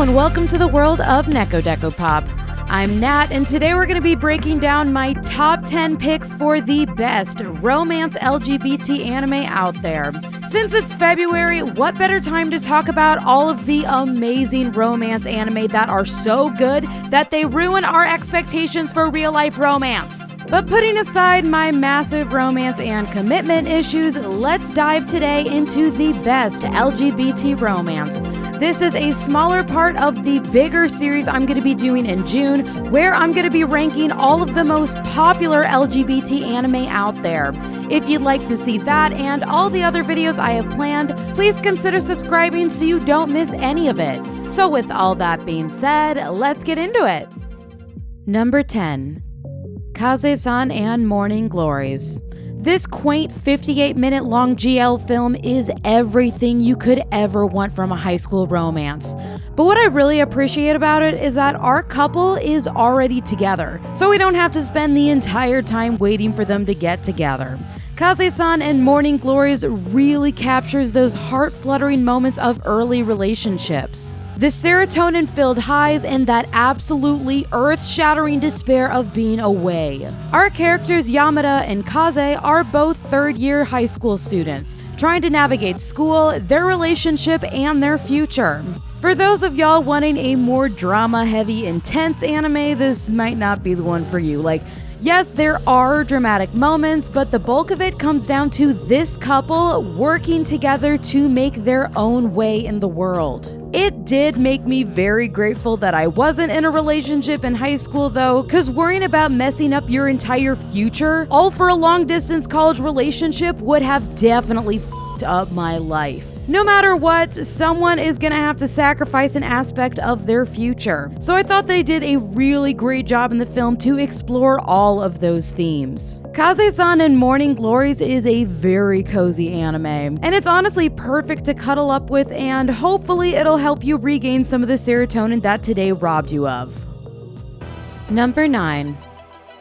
and welcome to the world of NekoDecoPop. I'm Nat, and today we're going to be breaking down my top 10 picks for the best romance LGBT anime out there. Since it's February, what better time to talk about all of the amazing romance anime that are so good that they ruin our expectations for real-life romance? But putting aside my massive romance and commitment issues, let's dive today into the best LGBT romance. This is a smaller part of the bigger series I'm going to be doing in June, where I'm going to be ranking all of the most popular LGBT anime out there. If you'd like to see that and all the other videos I have planned, please consider subscribing so you don't miss any of it. So with all that being said, let's get into it. Number 10. Kaze-san and Morning Glories. This quaint 58-minute long GL film is everything you could ever want from a high school romance. But what I really appreciate about it is that our couple is already together, so we don't have to spend the entire time waiting for them to get together. Kaze-san and Morning Glories really captures those heart-fluttering moments of early relationships. The serotonin-filled highs and that absolutely earth-shattering despair of being away. Our characters Yamada and Kaze are both third-year high school students, trying to navigate school, their relationship, and their future. For those of y'all wanting a more drama-heavy, intense anime, this might not be the one for you. Yes, there are dramatic moments, but the bulk of it comes down to this couple working together to make their own way in the world. It did make me very grateful that I wasn't in a relationship in high school though, cause worrying about messing up your entire future, all for a long-distance college relationship, would have definitely f***ed up my life. No matter what, someone is gonna have to sacrifice an aspect of their future. So I thought they did a really great job in the film to explore all of those themes. Kaze-san and Morning Glories is a very cozy anime, and it's honestly perfect to cuddle up with, and hopefully it'll help you regain some of the serotonin that today robbed you of. Number 9.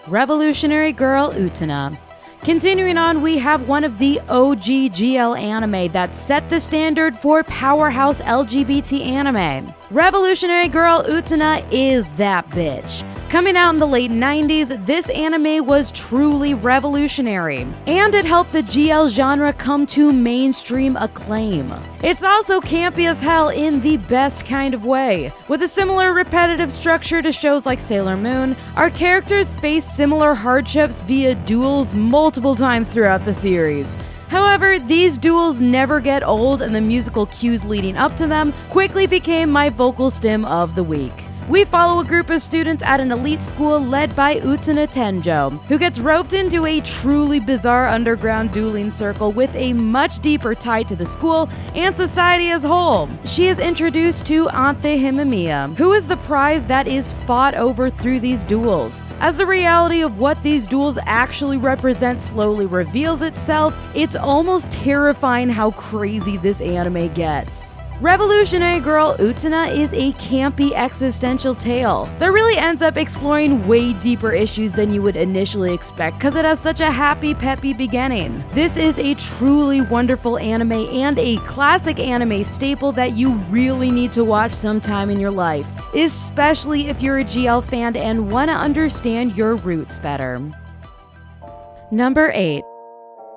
Revolutionary Girl Utena. Continuing on, we have one of the OG GL anime that set the standard for powerhouse LGBT anime. Revolutionary Girl Utena is that bitch. Coming out in the late 90s, this anime was truly revolutionary, and it helped the GL genre come to mainstream acclaim. It's also campy as hell in the best kind of way. With a similar repetitive structure to shows like Sailor Moon, our characters face similar hardships via duels multiple times throughout the series. However, these duels never get old, and the musical cues leading up to them quickly became my vocal stim of the week. We follow a group of students at an elite school led by Utena Tenjo, who gets roped into a truly bizarre underground dueling circle with a much deeper tie to the school and society as a whole. She is introduced to Ante Himemiya, who is the prize that is fought over through these duels. As the reality of what these duels actually represent slowly reveals itself, it's almost terrifying how crazy this anime gets. Revolutionary Girl Utena is a campy existential tale that really ends up exploring way deeper issues than you would initially expect because it has such a happy, peppy beginning. This is a truly wonderful anime and a classic anime staple that you really need to watch sometime in your life, especially if you're a GL fan and want to understand your roots better. Number 8.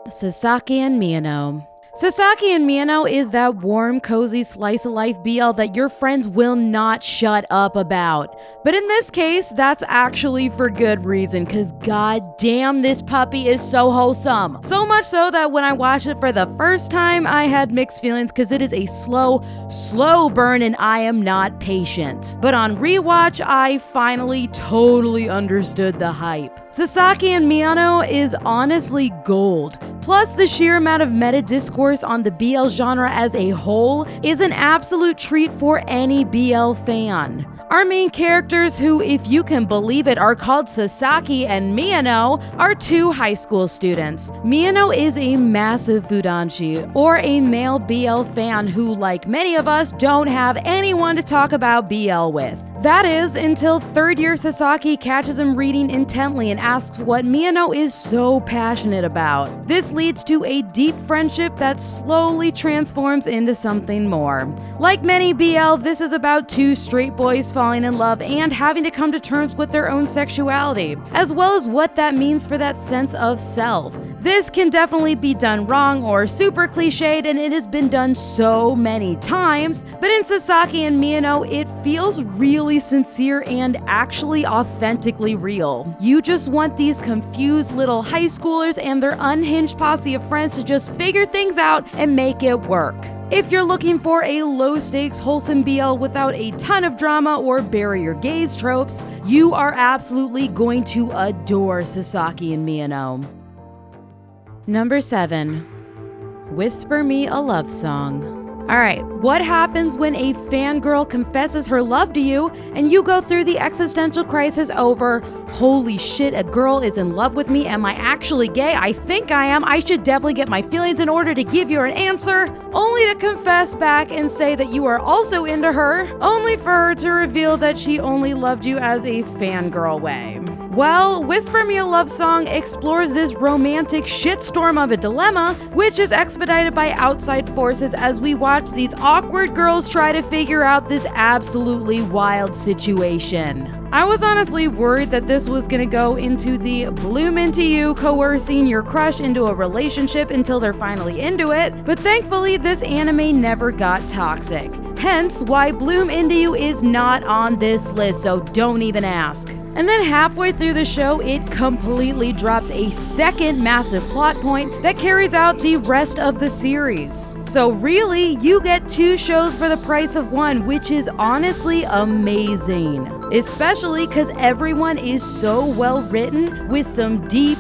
Sasaki and Miyano. Sasaki and Miyano is that warm, cozy slice-of-life BL that your friends will not shut up about. But in this case, that's actually for good reason, cause goddamn this puppy is so wholesome. So much so that when I watched it for the first time, I had mixed feelings cause it is a slow burn and I am not patient. But on rewatch, I finally totally understood the hype. Sasaki and Miyano is honestly gold. Plus, the sheer amount of meta discourse on the BL genre as a whole is an absolute treat for any BL fan. Our main characters, who, if you can believe it, are called Sasaki and Miyano, are two high school students. Miyano is a massive fudanshi, or a male BL fan who, like many of us, don't have anyone to talk about BL with. That is, until third-year Sasaki catches him reading intently and asks what Miyano is so passionate about. This leads to a deep friendship that slowly transforms into something more. Like many BL, this is about two straight boys falling in love and having to come to terms with their own sexuality, as well as what that means for that sense of self. This can definitely be done wrong or super cliched, and it has been done so many times, but in Sasaki and Miyano, it feels really sincere and actually authentically real. You just want these confused little high schoolers and their unhinged posse of friends to just figure things out and make it work. If you're looking for a low-stakes, wholesome BL without a ton of drama or bury your gaze tropes, you are absolutely going to adore Sasaki and Miyano. Number 7. Whisper Me a Love Song. Alright, what happens when a fangirl confesses her love to you and you go through the existential crisis over, holy shit, a girl is in love with me, am I actually gay? I think I am, I should definitely get my feelings in order to give you an answer, only to confess back and say that you are also into her, only for her to reveal that she only loved you as a fangirl way. Well, Whisper Me a Love Song explores this romantic shitstorm of a dilemma, which is expedited by outside forces as we watch these awkward girls try to figure out this absolutely wild situation. I was honestly worried that this was gonna go into the bloom into you, coercing your crush into a relationship until they're finally into it, but thankfully this anime never got toxic. Hence why Bloom Into You is not on this list, so don't even ask. And then halfway through the show, it completely drops a second massive plot point that carries out the rest of the series. So really, you get 2 shows for the price of 1, which is honestly amazing. Especially because everyone is so well written with some deep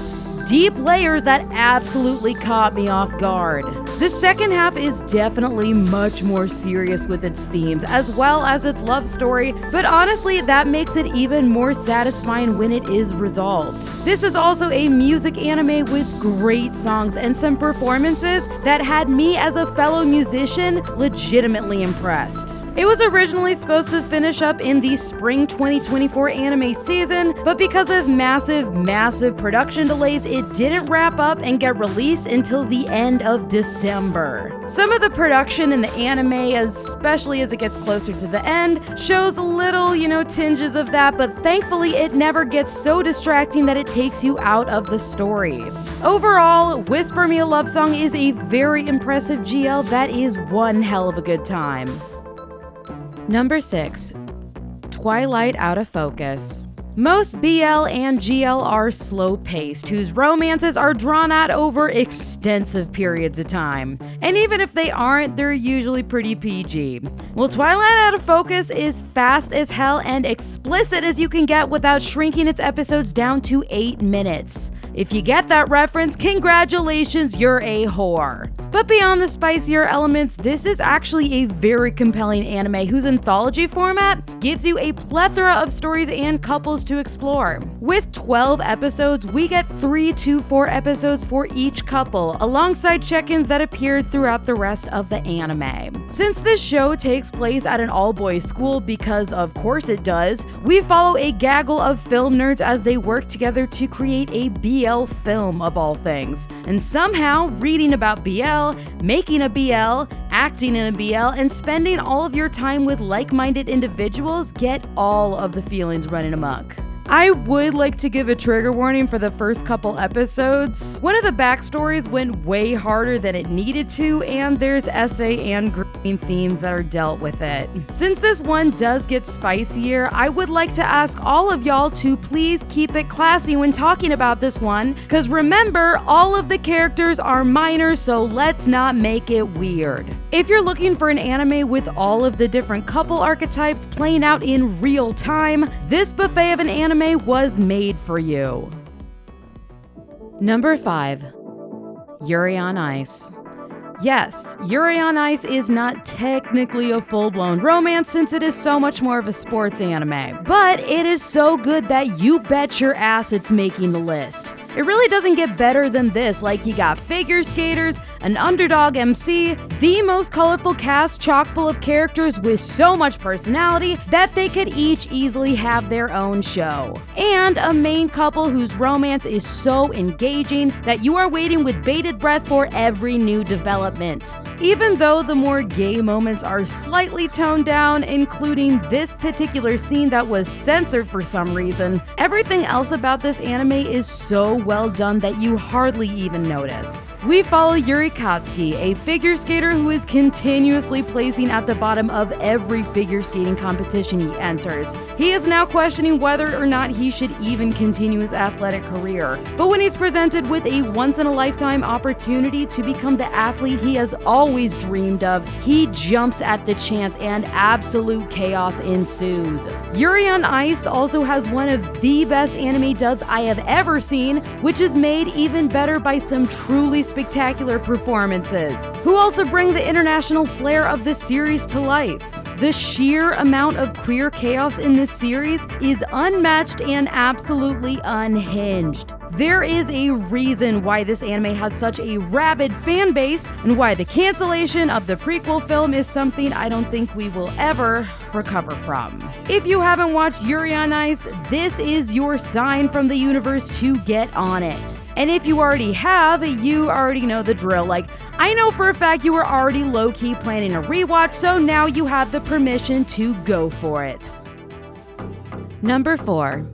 layers that absolutely caught me off guard. The second half is definitely much more serious with its themes as well as its love story, but honestly that makes it even more satisfying when it is resolved. This is also a music anime with great songs and some performances that had me as a fellow musician legitimately impressed. It was originally supposed to finish up in the spring 2024 anime season, but because of massive production delays, it didn't wrap up and get released until the end of December. Some of the production in the anime, especially as it gets closer to the end, shows little, tinges of that, but thankfully it never gets so distracting that it takes you out of the story. Overall, Whisper Me a Love Song is a very impressive GL that is one hell of a good time. Number 6. Twilight Out of Focus. Most BL and GL are slow-paced, whose romances are drawn out over extensive periods of time. And even if they aren't, they're usually pretty PG. Well, Twilight Out of Focus is fast as hell and explicit as you can get without shrinking its episodes down to 8 minutes. If you get that reference, congratulations, you're a whore. But beyond the spicier elements, this is actually a very compelling anime whose anthology format gives you a plethora of stories and couples to explore. With 12 episodes, we get 3 to 4 episodes for each couple, alongside check-ins that appeared throughout the rest of the anime. Since this show takes place at an all-boys school, because of course it does, we follow a gaggle of film nerds as they work together to create a BL film of all things. And somehow, reading about BL, making a BL, acting in a BL, and spending all of your time with like-minded individuals get all of the feelings running amok. I would like to give a trigger warning for the first couple episodes. One of the backstories went way harder than it needed to, and there's essay and green themes that are dealt with it. Since this one does get spicier, I would like to ask all of y'all to please keep it classy when talking about this one, because remember, all of the characters are minors, so let's not make it weird. If you're looking for an anime with all of the different couple archetypes playing out in real time, this buffet of an anime was made for you. Number 5. Yuri on Ice. Yes, Yuri on Ice is not technically a full-blown romance since it is so much more of a sports anime, but it is so good that you bet your ass it's making the list. It really doesn't get better than this. Like, you got figure skaters, an underdog MC, the most colorful cast chock full of characters with so much personality that they could each easily have their own show. And a main couple whose romance is so engaging that you are waiting with bated breath for every new development. Even though the more gay moments are slightly toned down, including this particular scene that was censored for some reason, everything else about this anime is so well done that you hardly even notice. We follow Yuri Katsuki, a figure skater who is continuously placing at the bottom of every figure skating competition he enters. He is now questioning whether or not he should even continue his athletic career. But when he's presented with a once-in-a-lifetime opportunity to become the athlete he has always dreamed of, he jumps at the chance and absolute chaos ensues. Yuri on Ice also has one of the best anime dubs I have ever seen, which is made even better by some truly spectacular performances, who also bring the international flair of the series to life. The sheer amount of queer chaos in this series is unmatched and absolutely unhinged. There is a reason why this anime has such a rabid fan base, and why the cancellation of the prequel film is something I don't think we will ever recover from. If you haven't watched Yuri on Ice, this is your sign from the universe to get on it. And if you already have, you already know the drill. Like, I know for a fact you were already low-key planning a rewatch, so now you have the permission to go for it. Number 4.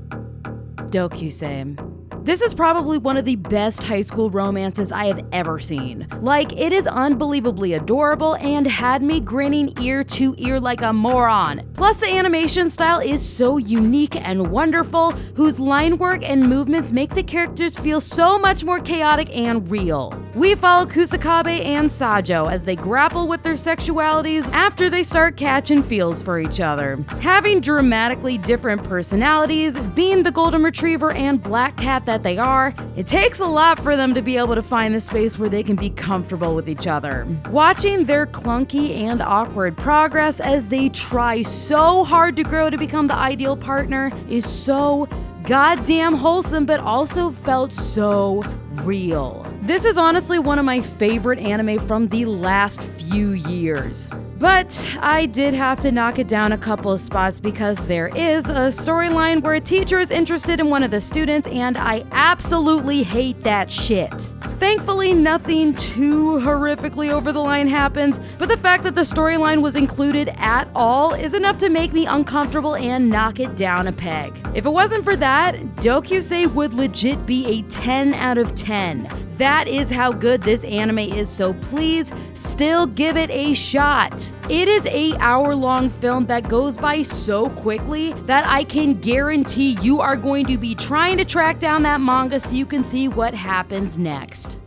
Dokusei. This is probably one of the best high school romances I have ever seen. Like, it is unbelievably adorable and had me grinning ear to ear like a moron. Plus, the animation style is so unique and wonderful, whose line work and movements make the characters feel so much more chaotic and real. We follow Kusakabe and Sajo as they grapple with their sexualities after they start catching feels for each other. Having dramatically different personalities, being the golden retriever and black cat that they are, it takes a lot for them to be able to find the space where they can be comfortable with each other. Watching their clunky and awkward progress as they try so hard to grow to become the ideal partner is so goddamn wholesome, but also felt so real. This is honestly one of my favorite anime from the last few years. But I did have to knock it down a couple of spots because there is a storyline where a teacher is interested in one of the students, and I absolutely hate that shit. Thankfully, nothing too horrifically over the line happens, but the fact that the storyline was included at all is enough to make me uncomfortable and knock it down a peg. If it wasn't for that, Dokusei would legit be a 10 out of 10. That is how good this anime is, so please still give it a shot. It is an hour-long film that goes by so quickly that I can guarantee you are going to be trying to track down that manga so you can see what happens next.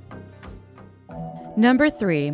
Number 3.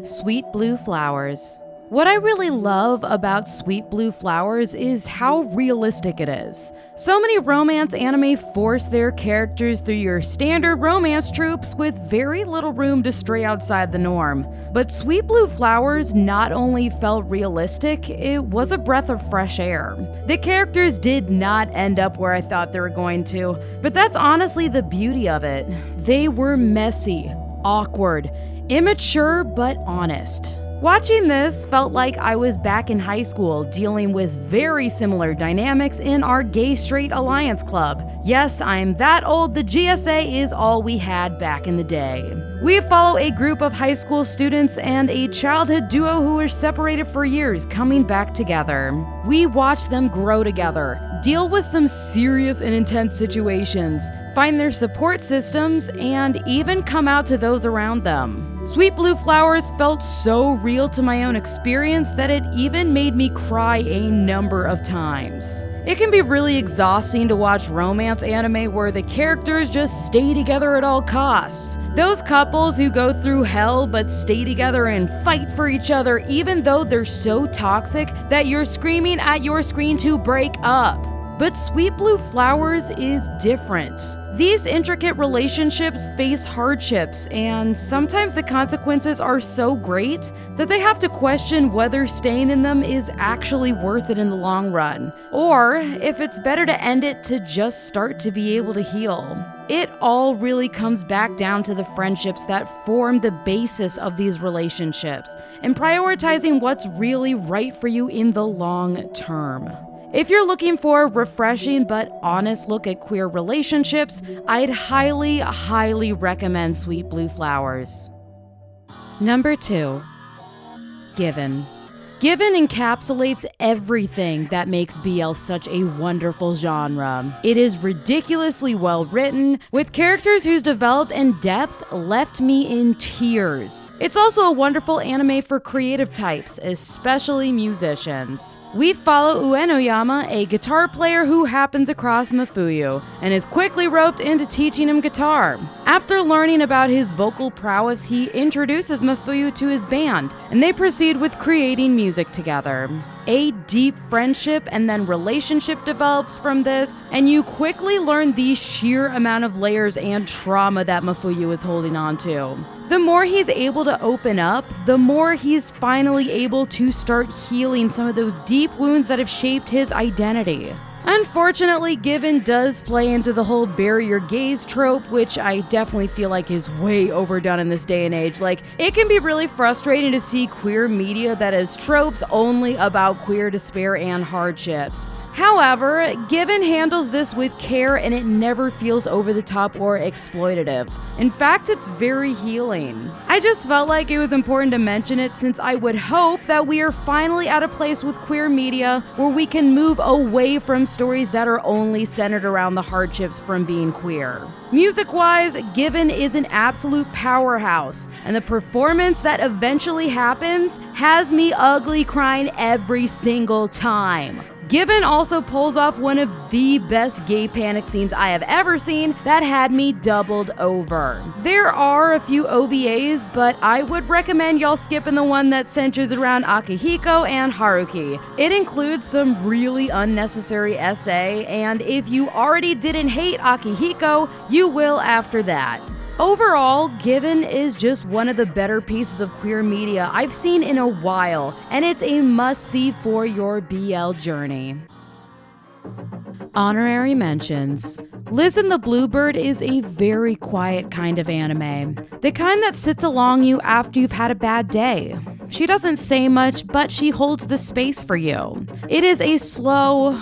Sweet Blue Flowers. What I really love about Sweet Blue Flowers is how realistic it is. So many romance anime force their characters through your standard romance tropes with very little room to stray outside the norm. But Sweet Blue Flowers not only felt realistic, it was a breath of fresh air. The characters did not end up where I thought they were going to, but that's honestly the beauty of it. They were messy, awkward, immature, but honest. Watching this felt like I was back in high school dealing with very similar dynamics in our gay-straight alliance club. Yes, I'm that old, the GSA is all we had back in the day. We follow a group of high school students and a childhood duo who were separated for years coming back together. We watch them grow together, deal with some serious and intense situations, find their support systems, and even come out to those around them. Sweet Blue Flowers felt so real to my own experience that it even made me cry a number of times. It can be really exhausting to watch romance anime where the characters just stay together at all costs. Those couples who go through hell but stay together and fight for each other even though they're so toxic that you're screaming at your screen to break up. But Sweet Blue Flowers is different. These intricate relationships face hardships, and sometimes the consequences are so great that they have to question whether staying in them is actually worth it in the long run, or if it's better to end it to just start to be able to heal. It all really comes back down to the friendships that form the basis of these relationships, and prioritizing what's really right for you in the long term. If you're looking for a refreshing but honest look at queer relationships, I'd highly recommend Sweet Blue Flowers. Number 2. Given. Given encapsulates everything that makes BL such a wonderful genre. It is ridiculously well written, with characters whose development and depth left me in tears. It's also a wonderful anime for creative types, especially musicians. We follow Uenoyama, a guitar player who happens across Mafuyu, and is quickly roped into teaching him guitar. After learning about his vocal prowess, he introduces Mafuyu to his band, and they proceed with creating music together. A deep friendship and then relationship develops from this, and you quickly learn the sheer amount of layers and trauma that Mafuyu is holding on to. The more he's able to open up, the more he's finally able to start healing some of those deep wounds that have shaped his identity. Unfortunately, Given does play into the whole bury your gaze trope, which I definitely feel like is way overdone in this day and age. Like, it can be really frustrating to see queer media that has tropes only about queer despair and hardships. However, Given handles this with care, and it never feels over the top or exploitative. In fact, it's very healing. I just felt like it was important to mention it, since I would hope that we are finally at a place with queer media where we can move away from stories that are only centered around the hardships from being queer. Music-wise, Given is an absolute powerhouse, and the performance that eventually happens has me ugly crying every single time. Given also pulls off one of the best gay panic scenes I have ever seen that had me doubled over. There are a few OVAs, but I would recommend y'all skipping the one that centers around Akihiko and Haruki. It includes some really unnecessary SA, and if you already didn't hate Akihiko, you will after that. Overall, Given is just one of the better pieces of queer media I've seen in a while, and it's a must-see for your BL journey. Honorary Mentions. Liz and the Bluebird is a very quiet kind of anime. The kind that sits along you after you've had a bad day. She doesn't say much, but she holds the space for you. It is a slow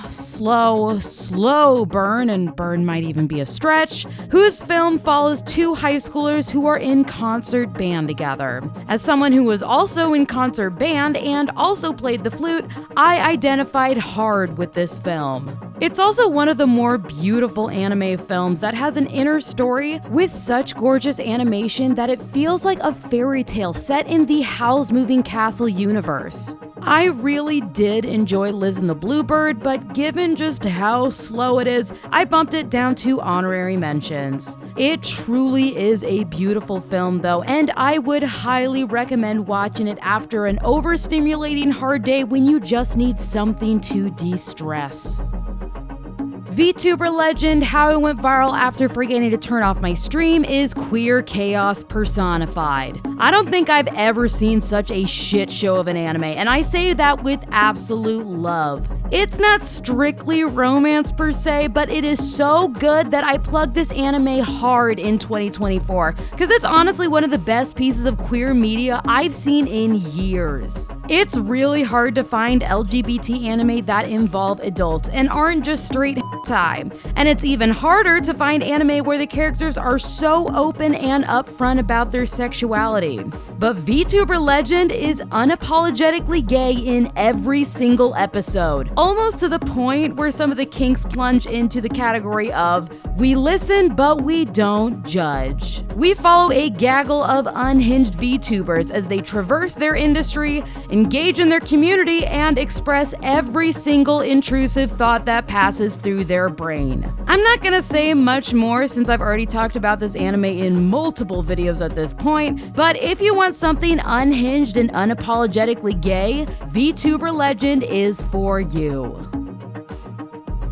burn, and burn might even be a stretch, whose film follows two high schoolers who are in concert band together. As someone who was also in concert band and also played the flute, I identified hard with this film. It's also one of the more beautiful anime films that has an inner story with such gorgeous animation that it feels like a fairy tale set in the Howl's Moving Castle universe. I really did enjoy Liz and the Bluebird, but given just how slow it is, I bumped it down to honorary mentions. It truly is a beautiful film though, and I would highly recommend watching it after an overstimulating hard day when you just need something to de-stress. VTuber legend How I Went Viral After Forgetting to Turn Off My Stream is queer chaos personified. I don't think I've ever seen such a shit show of an anime, and I say that with absolute love. It's not strictly romance per se, but it is so good that I plugged this anime hard in 2024, because it's honestly one of the best pieces of queer media I've seen in years. It's really hard to find LGBT anime that involve adults and aren't just straight time, and it's even harder to find anime where the characters are so open and upfront about their sexuality. But VTuber Legend is unapologetically gay in every single episode, almost to the point where some of the kinks plunge into the category of we listen but we don't judge. We follow a gaggle of unhinged VTubers as they traverse their industry, engage in their community, and express every single intrusive thought that passes through their brain. I'm not gonna say much more since I've already talked about this anime in multiple videos at this point, but if you want something unhinged and unapologetically gay, VTuber Legend is for you.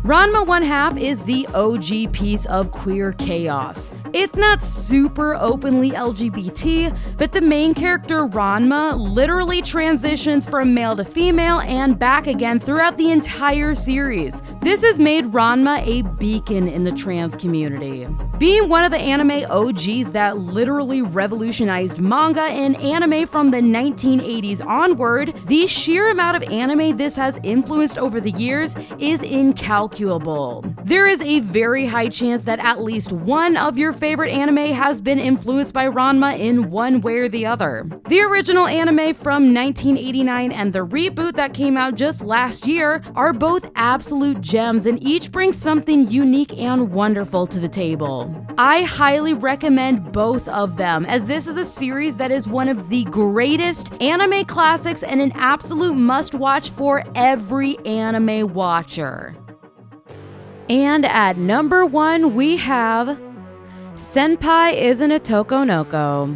Ranma 1/2 is the OG piece of queer chaos. It's not super openly LGBT, but the main character Ranma literally transitions from male to female and back again throughout the entire series. This has made Ranma a beacon in the trans community. Being one of the anime OGs that literally revolutionized manga and anime from the 1980s onward, the sheer amount of anime this has influenced over the years is incalculable. There is a very high chance that at least one of your favorite anime has been influenced by Ranma in one way or the other. The original anime from 1989 and the reboot that came out just last year are both absolute gems and each bring something unique and wonderful to the table. I highly recommend both of them, as this is a series that is one of the greatest anime classics and an absolute must-watch for every anime watcher. And at number 1 we have Senpai Isn't a Tokonoko.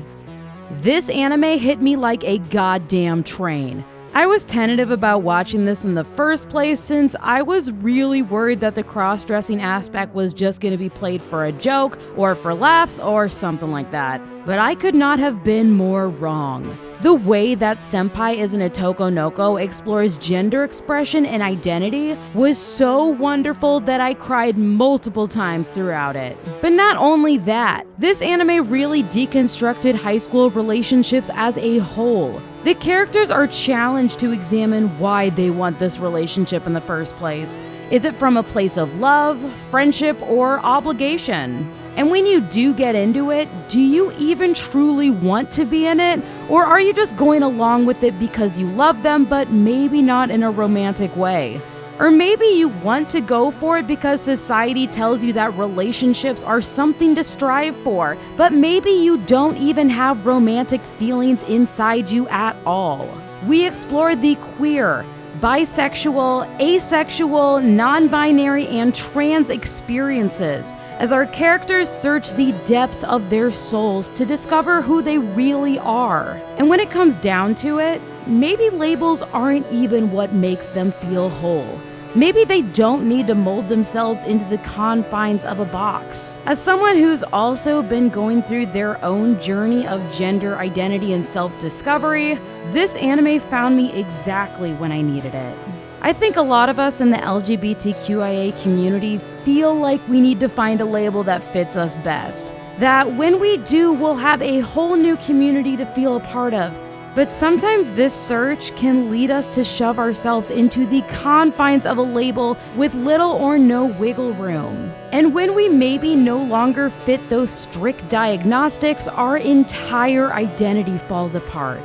This anime hit me like a goddamn train. I was tentative about watching this in the first place since I was really worried that the cross-dressing aspect was just going to be played for a joke or for laughs or something like that. But I could not have been more wrong. The way that Senpai Isn't a Tokonoko explores gender expression and identity was so wonderful that I cried multiple times throughout it. But not only that, this anime really deconstructed high school relationships as a whole. The characters are challenged to examine why they want this relationship in the first place. Is it from a place of love, friendship, or obligation? And when you do get into it, do you even truly want to be in it? Or are you just going along with it because you love them, but maybe not in a romantic way? Or maybe you want to go for it because society tells you that relationships are something to strive for, but maybe you don't even have romantic feelings inside you at all. We explore the queer, bisexual, asexual, non-binary, and trans experiences as our characters search the depths of their souls to discover who they really are. And when it comes down to it, maybe labels aren't even what makes them feel whole. Maybe they don't need to mold themselves into the confines of a box. As someone who's also been going through their own journey of gender identity and self-discovery, this anime found me exactly when I needed it. I think a lot of us in the LGBTQIA community feel like we need to find a label that fits us best. That when we do, we'll have a whole new community to feel a part of. But sometimes this search can lead us to shove ourselves into the confines of a label with little or no wiggle room. And when we maybe no longer fit those strict diagnostics, our entire identity falls apart.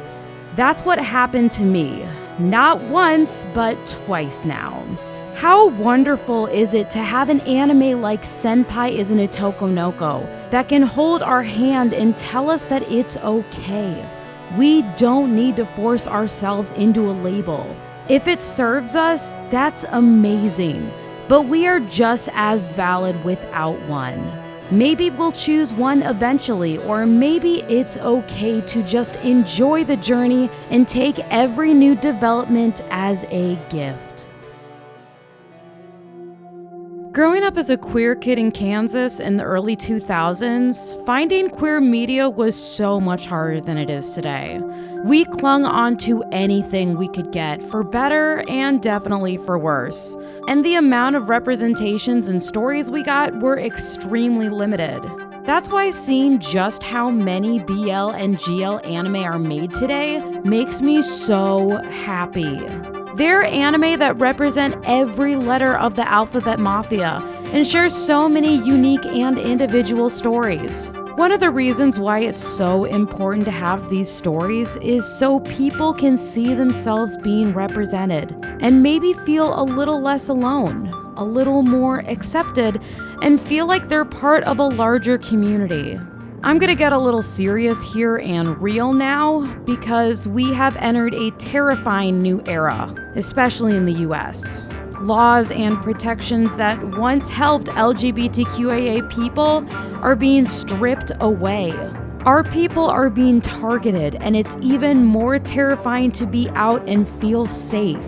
That's what happened to me. Not once, but twice now. How wonderful is it to have an anime like Senpai Isn't a Tokonoko that can hold our hand and tell us that it's okay. We don't need to force ourselves into a label. If it serves us, that's amazing, but we are just as valid without one. Maybe we'll choose one eventually, or maybe it's okay to just enjoy the journey and take every new development as a gift. Growing up as a queer kid in Kansas in the early 2000s, finding queer media was so much harder than it is today. We clung on to anything we could get, for better and definitely for worse. And the amount of representations and stories we got were extremely limited. That's why seeing just how many BL and GL anime are made today makes me so happy. They're anime that represent every letter of the alphabet mafia and share so many unique and individual stories. One of the reasons why it's so important to have these stories is so people can see themselves being represented and maybe feel a little less alone, a little more accepted, and feel like they're part of a larger community. I'm gonna get a little serious here and real now because we have entered a terrifying new era, especially in the US. Laws and protections that once helped LGBTQIA people are being stripped away. Our people are being targeted, and it's even more terrifying to be out and feel safe.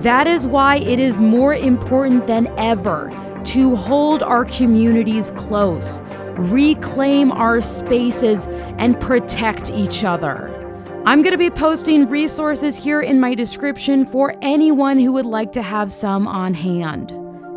That is why it is more important than ever to hold our communities close, reclaim our spaces, and protect each other. I'm going to be posting resources here in my description for anyone who would like to have some on hand.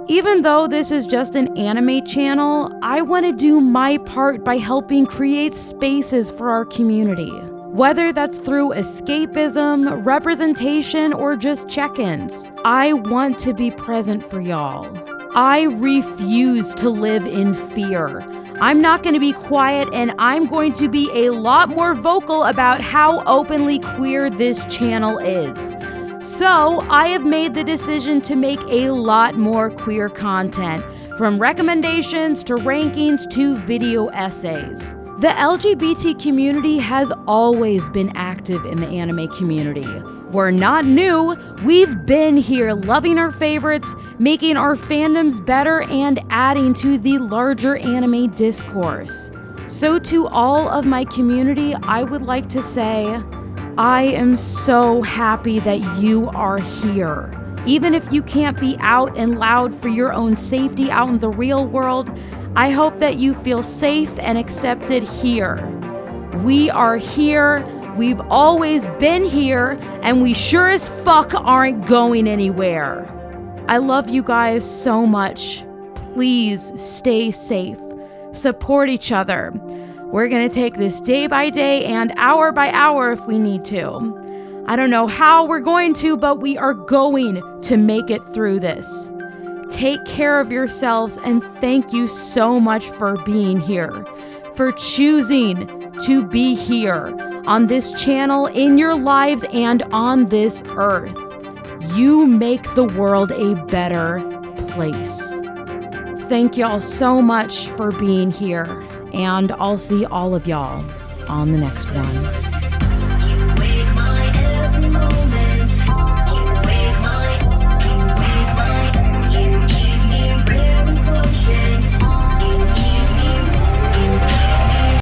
Even though this is just an anime channel, I want to do my part by helping create spaces for our community. Whether that's through escapism, representation, or just check-ins, I want to be present for y'all. I refuse to live in fear. I'm not going to be quiet, and I'm going to be a lot more vocal about how openly queer this channel is. So, I have made the decision to make a lot more queer content, from recommendations to rankings to video essays. The LGBT community has always been active in the anime community. We're not new, we've been here loving our favorites, making our fandoms better, and adding to the larger anime discourse. So to all of my community, I would like to say, I am so happy that you are here. Even if you can't be out and loud for your own safety out in the real world, I hope that you feel safe and accepted here. We are here, we've always been here, and we sure as fuck aren't going anywhere. I love you guys so much. Please stay safe. Support each other. We're gonna take this day by day and hour by hour if we need to. I don't know how we're going to, but we are going to make it through this. Take care of yourselves, and thank you so much for being here, for choosing to be here on this channel, in your lives, and on this earth. You make the world a better place. Thank y'all so much for being here, and I'll see all of y'all on the next one. You make my every moment